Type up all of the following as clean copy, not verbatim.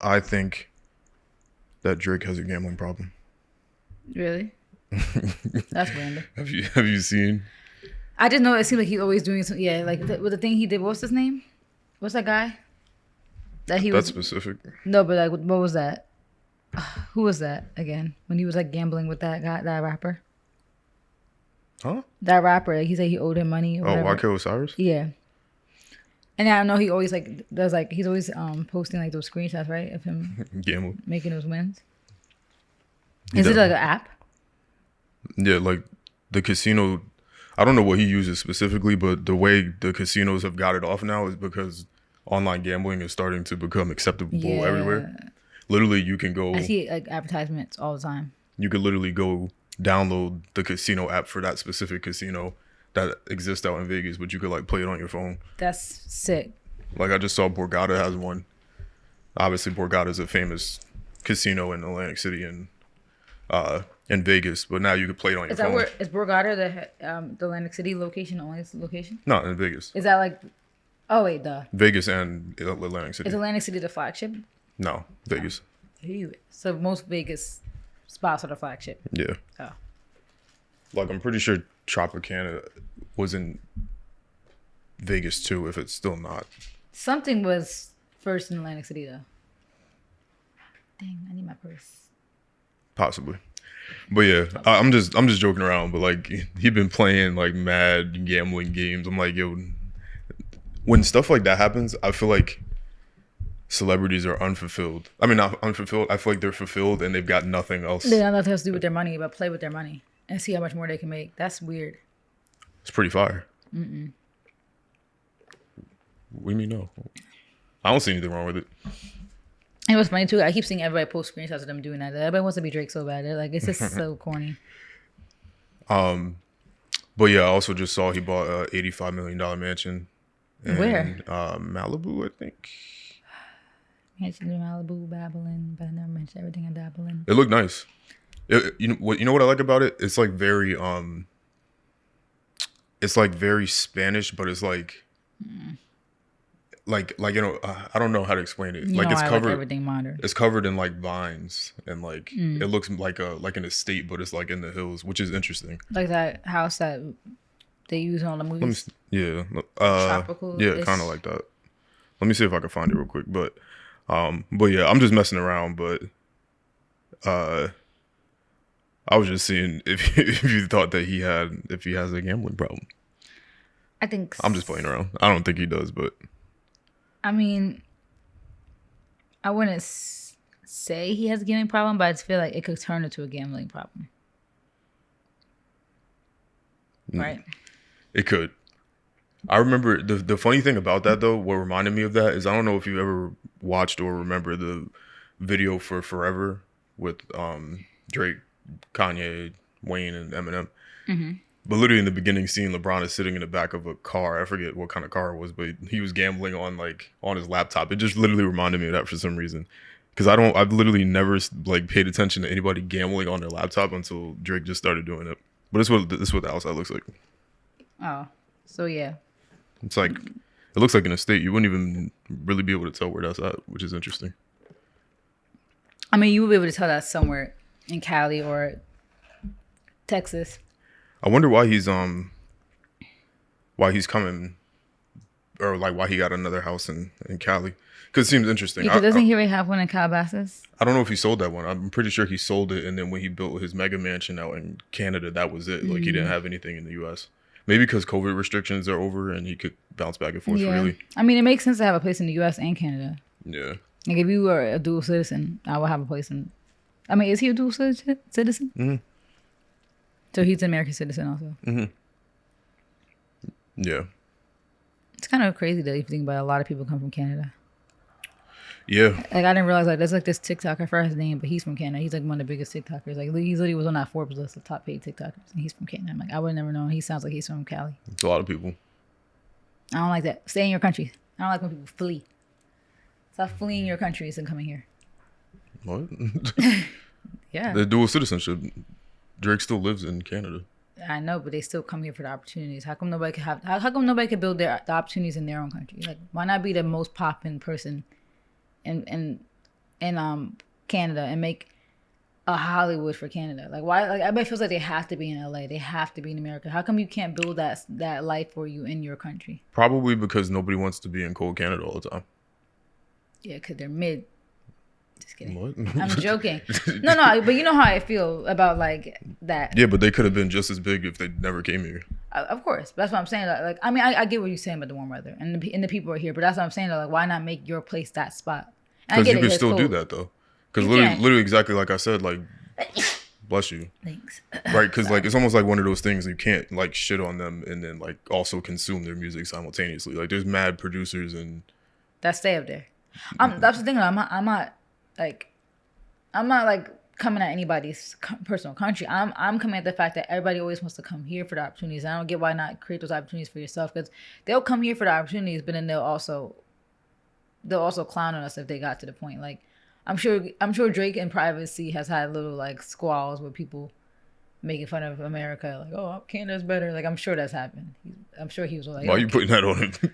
I think that Drake has a gambling problem. Really? That's random. Have you seen? I just know it seems like he's always doing some. Yeah, like with the thing he did. What's his name? What's that guy that he That's was? specific. No, but like, what was that? Who was that again? When he was like gambling with that guy, that rapper, Huh? that rapper. Like, he said he owed him money or Oh, whatever. YK Osiris? Yeah. And I know he always like does like he's always posting like those screenshots, right, of him Gambling. making those wins. He Is it does. like an app? Yeah, like the casino. I don't know what he uses specifically, but the way the casinos have got it off now is because online gambling is starting to become acceptable everywhere. Yeah, Literally, you can I go. see like advertisements all the time. You could literally go download the casino app for that specific casino that exists out in Vegas, but you could like play it on your phone. That's sick. Like I just saw Borgata has one. Obviously, Borgata is a famous casino in Atlantic City and in Vegas, but now you can play it on your Is that phone. where is Borgata the Atlantic City location only location? Not in Vegas. Is that like? Oh wait, duh. Vegas and Atlantic City. Is Atlantic City the flagship? No, Vegas. So most Vegas spots are the flagship. Yeah. Oh. Like I'm pretty sure Tropicana was in Vegas too, if it's still not. Something was first in Atlantic City though. Dang, I need my purse. Possibly. But yeah, I'm just joking around, but like he'd been playing like mad gambling games. I'm like, yo, when stuff like that happens, I feel like celebrities are unfulfilled. I mean, not unfulfilled. I feel like they're fulfilled and they've got nothing else. They have nothing else to do with their money but play with their money and see how much more they can make. That's weird. It's pretty fire. What do you mean no? I don't see anything wrong with it. And what's funny too, I keep seeing everybody post screenshots of them doing that. Everybody wants to be Drake so bad. They're like, it's just so corny. But yeah, I also just saw he bought a $85 million mansion in Where? Malibu, I think. Mentioned Malibu, Babylon, but I never mentioned everything in Babylon. It looked nice. You know what I like about it? It's like very it's like very Spanish, but it's like I don't know how to explain it. You Like know, it's I covered like everything modern. it's covered in like vines and like it looks like an estate, but it's like in the hills, which is interesting. Like that house that they use on the Let me movies. yeah. Tropical-ish. Yeah, kind of like that. Let me see if I can find it real quick, but yeah, I'm just messing around, but I was just seeing if you thought that if he has a gambling problem. I think. I'm just playing around. I don't think he does, but I mean, I wouldn't say he has a gambling problem, but I just feel like it could turn into a gambling problem. Right? it could. I remember the funny thing about that though, what reminded me of that is I don't know if you ever watched or remember the video for Forever with Drake, Kanye, Wayne, and Eminem. But literally in the beginning, seeing LeBron is sitting in the back of a car. I forget what kind of car it was, but he was gambling on his laptop. It just literally reminded me of that for some reason. Because I've literally never like paid attention to anybody gambling on their laptop until Drake just started doing it. But this is what the outside looks like. Oh, so yeah. It's like it looks like an estate. You wouldn't even really be able to tell where that's at, which is interesting. I mean, you would be able to tell that somewhere in Cali or Texas. I wonder why he's coming, or like why he got another house in Cali. Because it seems interesting. Because doesn't he already have one in Calabasas? I don't know if he sold that one. I'm pretty sure he sold it, and then when he built his mega mansion out in Canada, that was it. Like he didn't have anything in the U.S. Maybe because COVID restrictions are over and he could bounce back and forth freely. I mean, it makes sense to have a place in the U.S. and Canada. Yeah. Like if you were a dual citizen, I would have a place in. I mean, is he a dual citizen? Mm-hmm. So he's an American citizen also. Mm-hmm. Yeah. It's kind of crazy that if you think about it, a lot of people come from Canada. Yeah. Like I didn't realize like there's like this TikToker, I forgot his name, but he's from Canada. He's like one of the biggest TikTokers. Like he literally was on that Forbes list of top paid TikTokers, and he's from Canada. I'm like, I would never know. He sounds like he's from Cali. It's a lot of people. I don't like that. Stay in your country. I don't like when people flee. Stop fleeing your countries and coming here. What? Yeah. The dual citizenship. Drake still lives in Canada. I know, but they still come here for the opportunities. How come nobody could have? How come nobody could build the opportunities in their own country? Like, why not be the most popping person, and in Canada and make a Hollywood for Canada? Like why? Like everybody feels like they have to be in LA, they have to be in America. How come you can't build that life for you in your country? Probably because nobody wants to be in cold Canada all the time. Yeah, because they're mid. Just kidding. What? I'm joking. No, but you know how I feel about like that. Yeah, but they could have been just as big if they never came here. Of course, that's what I'm saying. Like I mean, I get what you're saying about the warm weather and the people are here, but that's what I'm saying. Like, why not make your place that spot? And I Because get you it. can It's still do cold. that though. Because You literally, can. literally exactly like I said, like, bless you, Thanks. right? Because like it's almost like one of those things you can't like shit on them and then like also consume their music simultaneously. Like there's mad producers and That stay up there. That's the thing. Like, I'm not like coming at anybody's personal country. I'm coming at the fact that everybody always wants to come here for the opportunities. I don't get why not create those opportunities for yourself, because they'll come here for the opportunities, but then they'll also clown on us if they got to the point. Like, I'm sure Drake in privacy has had little like squalls with people making fun of America, like, oh, Canada's better. Like, I'm sure that's happened. I'm sure he was like, why are oh, you putting that on him? cause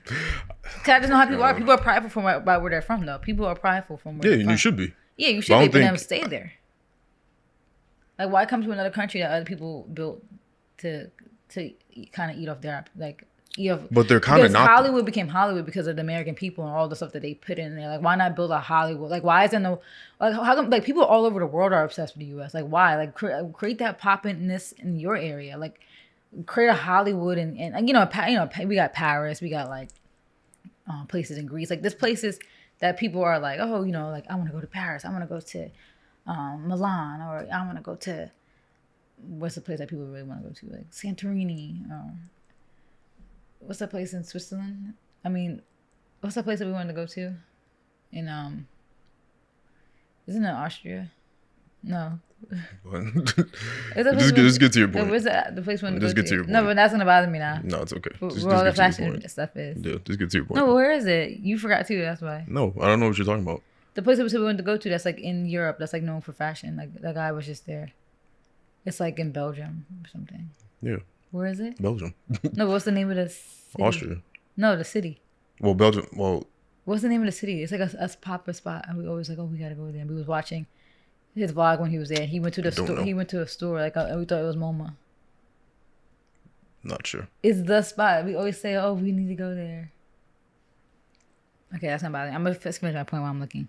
I just know how people are. People are prideful from about where they're from, though. People are prideful from where Yeah, they're and from. you should be. Yeah, you But should I be, don't but then think stay there. Like, why come to another country that other people built to kind of eat off their like eat off? But they're kind of Because not. Hollywood became Hollywood because of the American people and all the stuff that they put in there. Like, why not build a Hollywood? Like, why isn't no like how come like people all over the world are obsessed with the U.S. Like, why? Like, create that poppiness in your area. Like, create a Hollywood and we got Paris, we got like places in Greece. Like, there's places that people are like, oh, like I want to go to Paris. I want to go to Milan, or I want to go to what's the place that people really want to go to, like Santorini, or what's that place in Switzerland? I mean, what's that place that we wanted to go to? In isn't it Austria? No. Just get to your point. Where's the place we want to Just go get to your No, point. but that's gonna bother me now. No, it's okay. Just Where all the get to your fashion point. stuff is. Yeah, just get to your point. No, but where is it? You forgot too. That's why. No, I don't know what you're talking about. The place that we said we wanted to go to, that's like in Europe, that's like known for fashion. Like that guy was just there. It's like in Belgium or something. Yeah, Where is it? Belgium, No, what's the name of the city? Austria. No, the city. Well, Belgium. Well, What's the name of the city? It's like a pop spot, and we always like, oh, we gotta go there. And we was watching his vlog when he was there. He went to the store. He went to a store like and we thought it was MoMA. not sure. It's the spot. We always say, oh, we need to go there. Okay, that's not bothering. I'm gonna finish my point while I'm looking.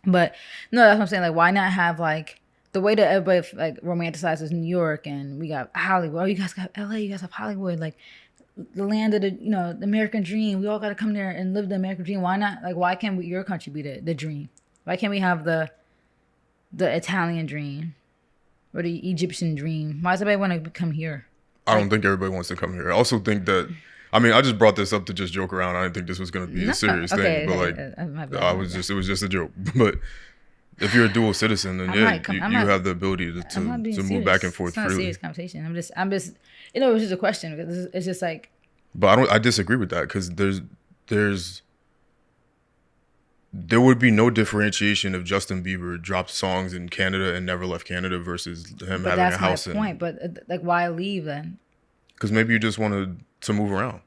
But no, that's what I'm saying. Like, why not have like the way that everybody like romanticizes New York and we got Hollywood. Oh, you guys got LA. You guys have Hollywood. Like the land of the the American dream. We all got to come there and live the American dream. Why not? Like, why can't your country be the dream? Why can't we have the Italian dream or the Egyptian dream? Why does everybody want to come here? I don't think everybody wants to come here. I also think that. I mean, I just brought this up to just joke around. I didn't think this was going to be a serious thing, but like, it was just a joke. But if you're a dual citizen, then you have the ability to move back and forth freely. It's not a serious conversation. I'm just, it was just a question because it's just like. But I disagree with that because there would be no differentiation if Justin Bieber dropped songs in Canada and never left Canada versus him having a house. That's my point. But like, why leave then? Because maybe you just wanted to move around.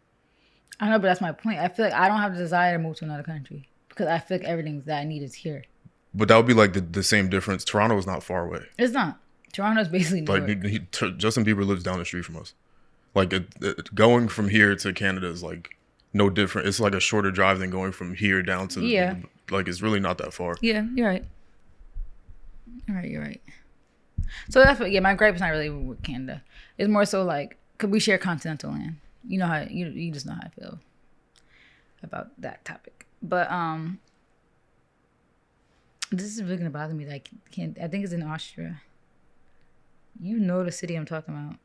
I know, but that's my point. I feel like I don't have the desire to move to another country because I feel like everything that I need is here. But that would be like the same difference. Toronto is not far away. It's not. Toronto's basically New York. Justin Bieber lives down the street from us. Like going from here to Canada is like no different. It's like a shorter drive than going from here down to like it's really not that far. Yeah, you're right. You're right. So that's what. Yeah, my gripe is not really with Canada. It's more so like, could we share continental land? You know how you just know how I feel about that topic. But this is really gonna bother me. Like, I think it's in Austria. You know the city I'm talking about.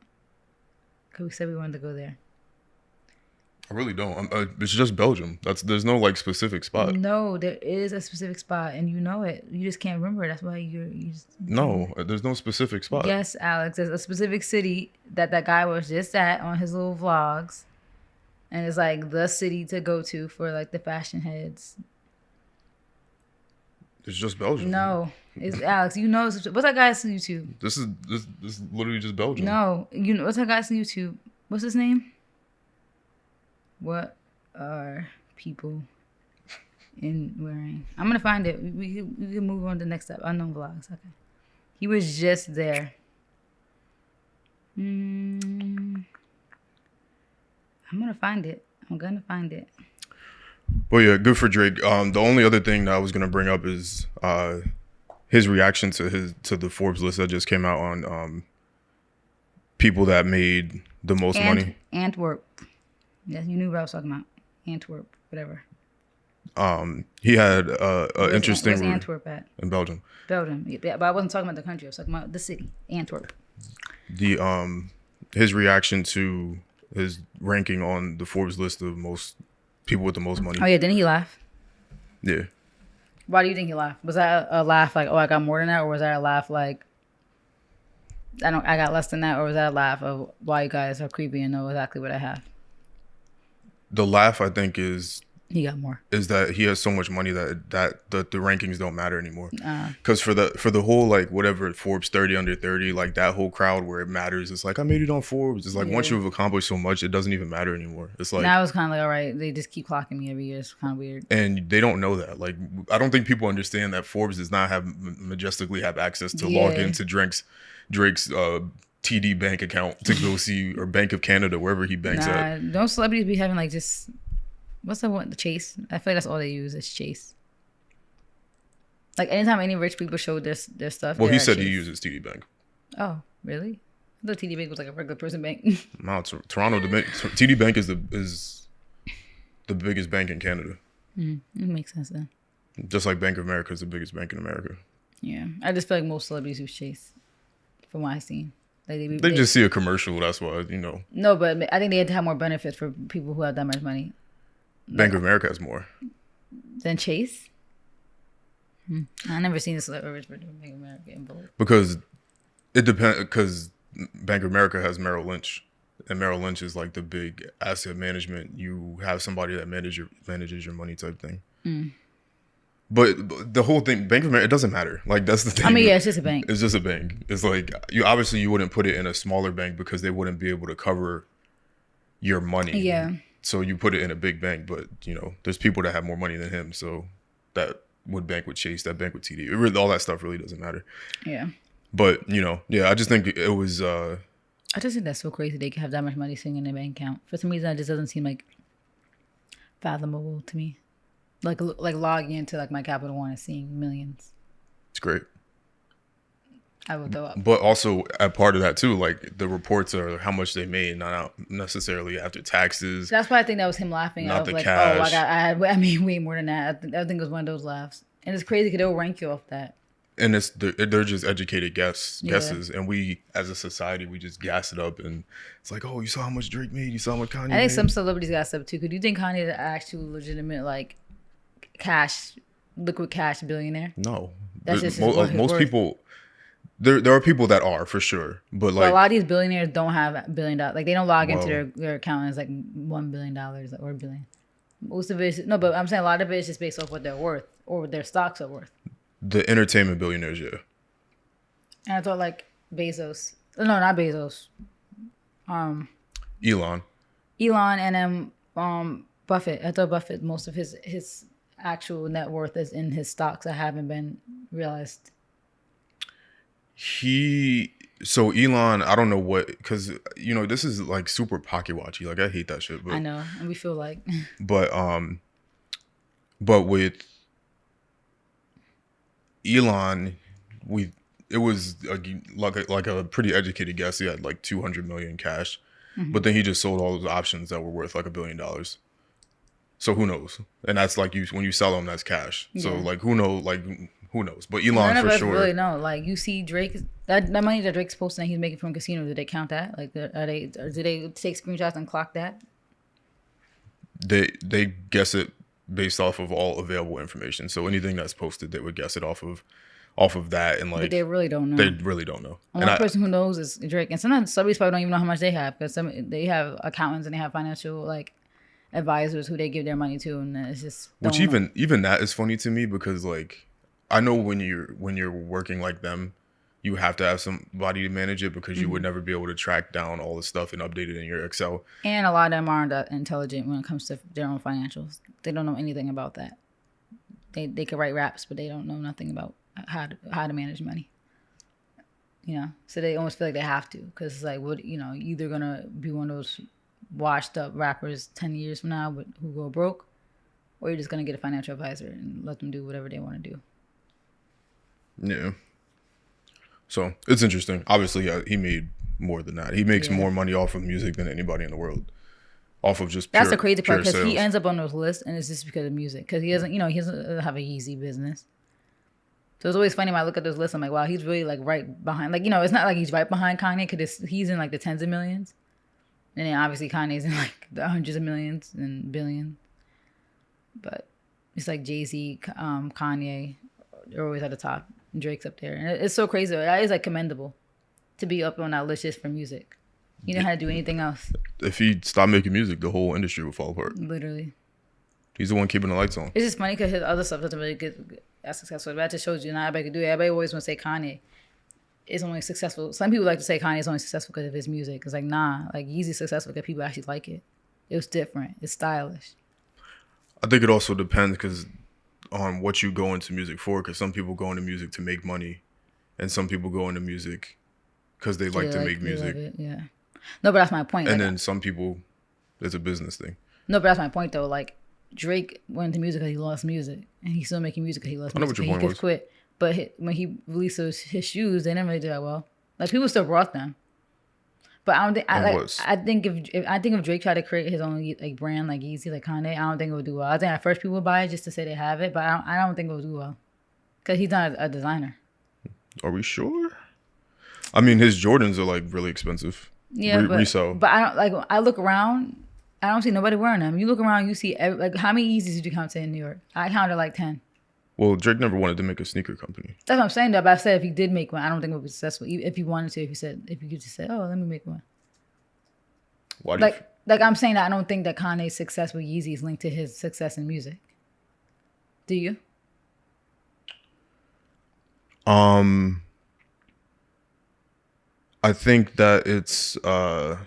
Cause we said we wanted to go there. I really don't. It's just Belgium. There's no like specific spot. No, there is a specific spot, and you know it. You just can't remember it. That's why you just. No, there's no specific spot. Yes, Alex. There's a specific city that guy was just at on his little vlogs, and it's like the city to go to for like the fashion heads. It's just Belgium. No, it's Alex. You know what's that guy's on YouTube? This is literally just Belgium. No, you know what's that guy's on YouTube? What's his name? What are people in wearing. I'm gonna find it. We can move on to the next step. Unknown vlogs. Okay. He was just there. I'm gonna find it. I'm gonna find it. But yeah, good for Drake. The only other thing that I was gonna bring up is his reaction to the Forbes list that just came out on people that made the most money. Antwerp. Yeah, you knew what I was talking about. Antwerp, whatever. He had interesting. Where's Antwerp at? In Belgium. Belgium. Yeah, but I wasn't talking about the country. I was talking about the city, Antwerp. The his reaction to his ranking on the Forbes list of most people with the most money. Oh yeah, didn't he laugh? Yeah. Why do you think he laughed? Was that a laugh like, oh, I got more than that, or was that a laugh like, I got less than that, or was that a laugh of why you guys are creepy and know exactly what I have? The laugh, I think, is he got more. Is that he has so much money that the rankings don't matter anymore. Because for the whole like whatever Forbes 30 under 30, like that whole crowd where it matters, it's like I made it on Forbes. It's like once you've accomplished so much, it doesn't even matter anymore. It's like now it's kind of like all right, they just keep clocking me every year. It's kind of weird. And they don't know that. Like I don't think people understand that Forbes does not have majestically have access to log into Drake's TD bank account to go see or Bank of Canada wherever he banks at. Don't celebrities be having like just. What's the one? The Chase. I feel like that's all they use is Chase. Like anytime any rich people show this stuff. Well, he said he uses TD Bank. Oh, really? I thought TD Bank was like a regular person bank. No, Toronto. TD Bank is the biggest bank in Canada. It makes sense then. Just like Bank of America is the biggest bank in America. Yeah, I just feel like most celebrities use Chase, from what I've seen. Like they just see a commercial. That's why No, but I think they had to have more benefits for people who have that much money. Bank of America has more than Chase. I never seen this rich Bank of America involved. Because it depends. Because Bank of America has Merrill Lynch, and Merrill Lynch is like the big asset management. You have somebody that manages your money type thing. But the whole thing, Bank of America, it doesn't matter. Like that's the thing. I mean, yeah, it's just a bank. It's just a bank. It's like you wouldn't put it in a smaller bank because they wouldn't be able to cover your money. Yeah. So you put it in a big bank, but there's people that have more money than him, so that would bank with Chase, that bank with TD. All that stuff really doesn't matter. Yeah. But I just think it was. I just think that's so crazy they can have that much money sitting in their bank account. For some reason, it just doesn't seem like fathomable to me. Like logging into like my Capital One and seeing millions. It's great. I would throw up. But also, a part of that too, like the reports are how much they made, not necessarily after taxes. That's why I think that was him laughing. Not the like, cash. Oh, I made way more than that. I think it was one of those laughs, and it's crazy because they'll rank you off that. And they're just educated guesses, and we as a society we just gas it up, and it's like, oh, you saw how much Drake made, you saw how much Kanye. I think some celebrities got stuff too. Could you think Kanye is an actual legitimate like liquid cash billionaire? No, that's just most people. There are people that are for sure, but like a lot of these billionaires don't have $1 billion. Like they don't log into their account as like $1 billion or $1 billion. Most of it is, no, but I'm saying a lot of it is just based off what they're worth or what their stocks are worth. The entertainment billionaires, yeah. And I thought like Bezos, no, not Bezos. Elon, and then Buffett. I thought Buffett, most of his actual net worth is in his stocks that haven't been realized. So Elon, I don't know what, because this is like super pocket watchy. Like I hate that shit. But, I know, and we feel like. But with Elon, it was like a pretty educated guess. He had like 200 million cash, but then he just sold all those options that were worth like $1 billion. So who knows? And that's like when you sell them, that's cash. Yeah. So like who knows? But Elon none of for us sure. Really know. Like you see Drake, that money that Drake's posting that he's making from casino. Did they count that? Like, do they take screenshots and clock that? They guess it based off of all available information. So anything that's posted, they would guess it off of that. And like, but they really don't know. They really don't know. And one person who knows is Drake. And sometimes celebrities probably don't even know how much they have because they have accountants and they have financial like advisors who they give their money to, and it's just which even that is funny to me because like. I know when you're working like them, you have to have somebody to manage it because you would never be able to track down all the stuff and update it in your Excel. And a lot of them aren't that intelligent when it comes to their own financials. They don't know anything about that. they could write raps, but they don't know nothing about how to manage money. You know, so they almost feel like they have to, because it's like, what, you know, either gonna be one of those washed up rappers 10 years from now, but who go broke, or you're just gonna get a financial advisor and let them do whatever they want to do. Yeah. So it's interesting. Obviously, yeah, he made more than that. He makes more money off of music than anybody in the world, off of just that's the crazy part, because sales. he ends up on those lists, and it's just because of music. Because he doesn't, you know, he doesn't have a Yeezy business. So it's always funny when I look at those lists. I'm like, wow, he's really like right behind. Like, you know, it's not like he's right behind Kanye, because he's in like the tens of millions, and then obviously Kanye's in like the hundreds of millions and billions. But it's like Jay-Z, Kanye, they're always at the top. And Drake's up there, and it's so crazy. That is like commendable to be up on that list just for music. You know how to do anything else. If he stopped making music, the whole industry would fall apart. Literally. He's the one keeping the lights on. It's just funny because his other stuff doesn't really get as successful. But that just shows you not everybody can do it. Everybody always want to say Kanye is only successful. Some people like to say Kanye is only successful because of his music. It's like, nah, like Yeezy's successful because people actually like it. It was different. It's stylish. I think it also depends on what you go into music for, because some people go into music to make money, and some people go into music because they like to make music. Yeah. No, but that's my point. And like, then some people, it's a business thing. No, but that's my point though. Like Drake went into music because he lost music, and he's still making music because he lost music. I know what your point was. Quit. But when he released his shoes, they didn't really do that well. Like people still brought them. But I don't think I think if Drake tried to create his own like brand like Yeezy, like Kanye, I don't think it would do well. I think at first people would buy it just to say they have it, but I don't think it would do well, because he's not a designer. Are we sure? I mean, his Jordans are like really expensive. Yeah, resale. But I don't like. I look around, I don't see nobody wearing them. You look around, you see like how many Yeezys did you count in New York? I counted like 10. Well, Drake never wanted to make a sneaker company. That's what I'm saying though. But I said if he did make one, I don't think it would be successful. If he wanted to, if you could just say, oh, let me make one. Why? Like I'm saying that I don't think that Kanye's success with Yeezy is linked to his success in music. Do you? I think that it's I'll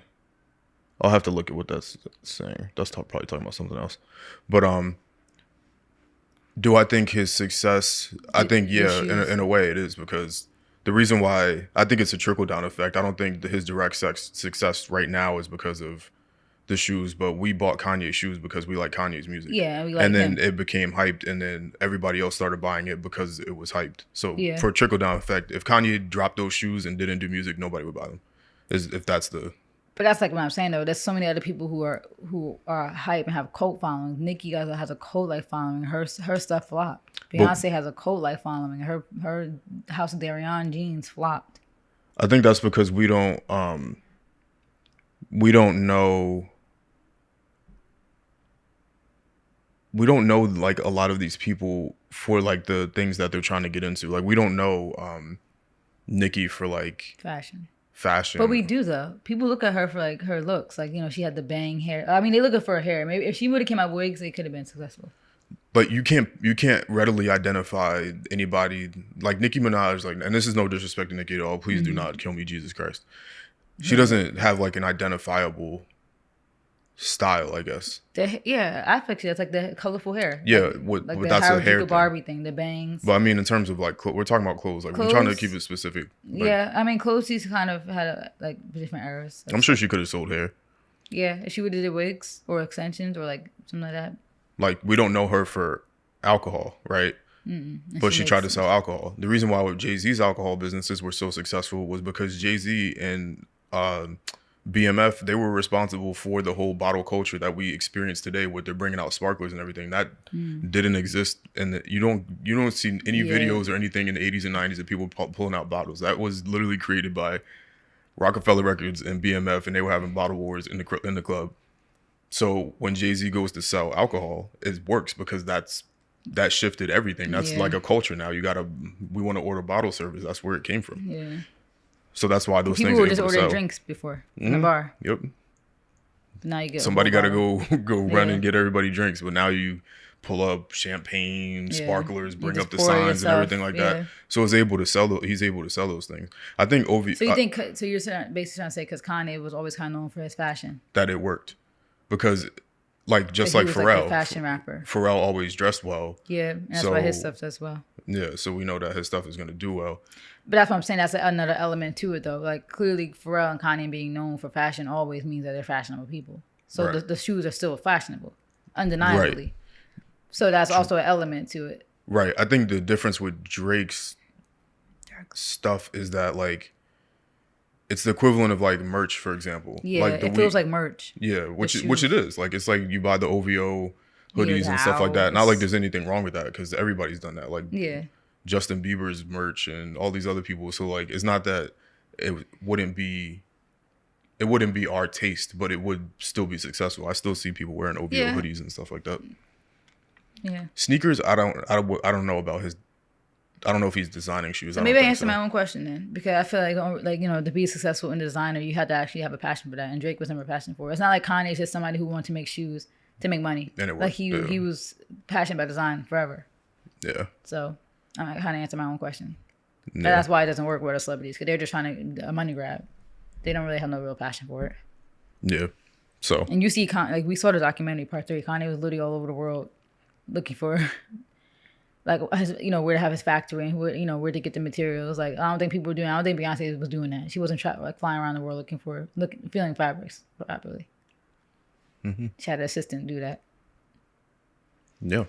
have to look at what that's saying. That's probably talking about something else. But do I think his success? I think in a way it is, because the reason why I think it's a trickle down effect. I don't think his direct success right now is because of the shoes, but we bought Kanye shoes because we like Kanye's music. Yeah, we like and then him. It became hyped, and then everybody else started buying it because it was hyped. So for a trickle down effect, if Kanye dropped those shoes and didn't do music, nobody would buy them. If that's the. But that's like what I'm saying though. There's so many other people who are hype and have cult followings. Nicki has a cult like following. Her stuff flopped. Beyonce has a cult like following. Her House of Darion jeans flopped. I think that's because we don't know. We don't know like a lot of these people for like the things that they're trying to get into. Like we don't know Nicki for like fashion. But we do though. People look at her for like her looks. Like, you know, she had the bang hair. I mean, they look at for her hair. Maybe if she would have came out with wigs, it could have been successful. But you can't readily identify anybody like Nicki Minaj. Like, and this is no disrespect to Nicki at all. Please do not kill me, Jesus Christ. She doesn't have like an identifiable style, I guess. I picture that's like the colorful hair. Yeah, like the that's a hair Barbie thing, the bangs. But I mean, in terms of like, we're talking about clothes. Like, we're trying to keep it specific. Like, yeah, I mean, clothes. She's kind of had like different eras. I'm sure she could have sold hair. Yeah, if she would have did wigs or extensions or like something like that. Like, we don't know her for alcohol, right? But she tried to sell alcohol. The reason why Jay-Z's alcohol businesses were so successful was because Jay-Z and BMF, they were responsible for the whole bottle culture that we experience today, with they're bringing out sparklers and everything that didn't exist. And you don't see any videos or anything in the 80s and 90s of people pulling out bottles. That was literally created by Rockefeller Records and BMF, and they were having bottle wars in the club. So when Jay-Z goes to sell alcohol, it works because that shifted everything. That's like a culture now. We want to order bottle service. That's where it came from. Yeah. So that's why those people things were just ordering drinks before in the bar. Yep. But now you get somebody got to go run and get everybody drinks, but now you pull up champagne, sparklers, bring up the signs and everything like that. So he's able to sell those things. I think So you think so? You're basically trying to say because Kanye was always kind of known for his fashion, that it worked, because like But just he like was like the Pharrell. fashion rapper. Pharrell always dressed well, Yeah, and that's why his so stuff does well. yeah, so we know that his stuff is gonna do well. But that's what I'm saying. That's another element to it, though. Like clearly, Pharrell and Kanye being known for fashion always means that they're fashionable people. So Right, the shoes are still fashionable, right, undeniably. So that's also an element to it. right. I think the difference with Drake's stuff is that like it's the equivalent of like merch, for example. Yeah, Like the it feels week, like merch. yeah, The which it shoes. is. Like it's like you buy the OVO Yeah, hoodies the and stuff like that. Not like owls. there's anything wrong with that because everybody's done that. Like Yeah. Justin Bieber's merch and all these other people. So like it's not that it wouldn't be it wouldn't be our taste, but it would still be successful. I still see people wearing OVO Yeah. hoodies and stuff like that. Yeah. Sneakers, I don't know about his. I don't know if he's designing shoes. So I don't maybe I think answer so. my own question then, because I feel like to be successful in designer, you had to actually have a passion for that, and Drake was never passionate for it. It's not like Kanye's just somebody who wanted to make shoes to make money. And it Like worked. he was passionate about design forever. Yeah, So I kind of answer my own question. And yeah, that's why it doesn't work with the celebrities, because they're just trying to a money grab. They don't really have no real passion for it. yeah. So And you see, like we saw the documentary part 3. Kanye was literally all over the world looking for, like, where to have his factory and where to get the materials. Like, I don't think people were doing. I don't think Beyonce was doing that. She wasn't like flying around the world feeling fabrics properly. She had an assistant do that. yeah.